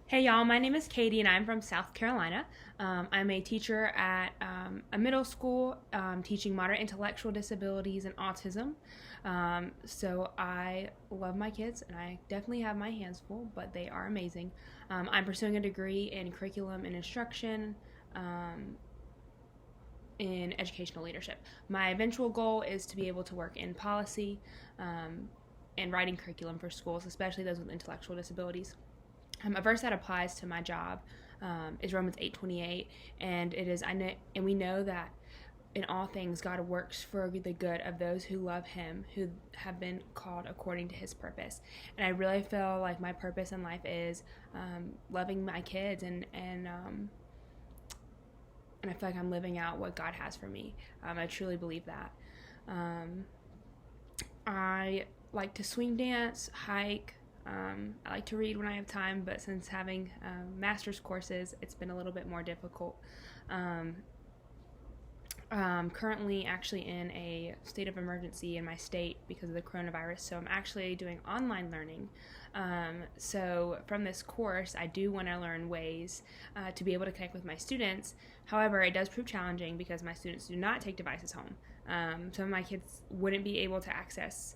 Hey y'all, my name is Katie and I'm from South Carolina. I'm a teacher at a middle school teaching moderate intellectual disabilities and autism. So I love my kids and I definitely have my hands full, but they are amazing. I'm pursuing a degree in curriculum and instruction in educational leadership. My eventual goal is to be able to work in policy and writing curriculum for schools, especially those with intellectual disabilities. A verse that applies to my job is Romans 8:28, and it is and we know that in all things God works for the good of those who love Him, who have been called according to His purpose. And I really feel like my purpose in life is loving my kids, and I feel like I'm living out what God has for me. I truly believe that. I like to swing dance, hike. I like to read when I have time, but since having master's courses, it's been a little bit more difficult. Currently actually in a state of emergency in my state because of the coronavirus, so I'm actually doing online learning. So from this course, I do want to learn ways to be able to connect with my students. However, it does prove challenging because my students do not take devices home. Some of my kids wouldn't be able to access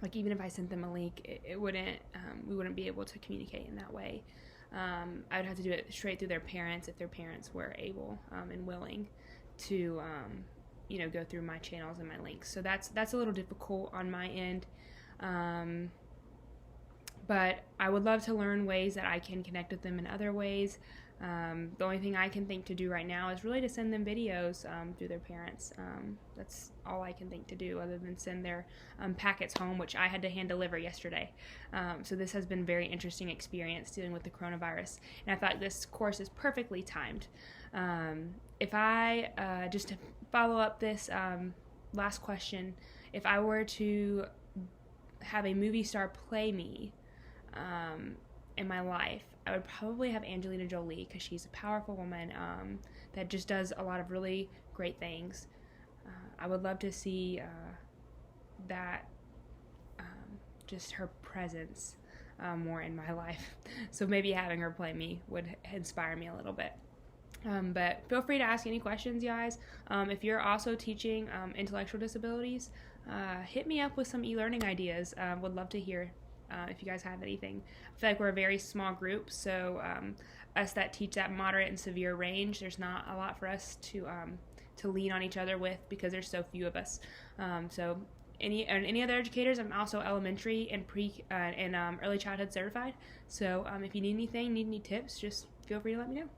like even if I sent them a link, it wouldn't we wouldn't be able to communicate in that way. I would have to do it straight through their parents if their parents were able and willing to go through my channels and my links. So that's a little difficult on my end. But I would love to learn ways that I can connect with them in other ways. The only thing I can think to do right now is really to send them videos through their parents. That's all I can think to do other than send their packets home, which I had to hand deliver yesterday. So this has been a very interesting experience dealing with the coronavirus. And I thought this course is perfectly timed. If I, just to follow up this last question, if I were to have a movie star play me, in my life, I would probably have Angelina Jolie because she's a powerful woman that just does a lot of really great things. I would love to see that, just her presence more in my life. So maybe having her play me would inspire me a little bit. But feel free to ask any questions, guys. If you're also teaching intellectual disabilities, hit me up with some e-learning ideas. Would love to hear if you guys have anything. I feel like we're a very small group, so us that teach that moderate and severe range, there's not a lot for us to lean on each other with because there's so few of us. So any other educators, I'm also elementary and early childhood certified. So if you need anything, need any tips, just feel free to let me know.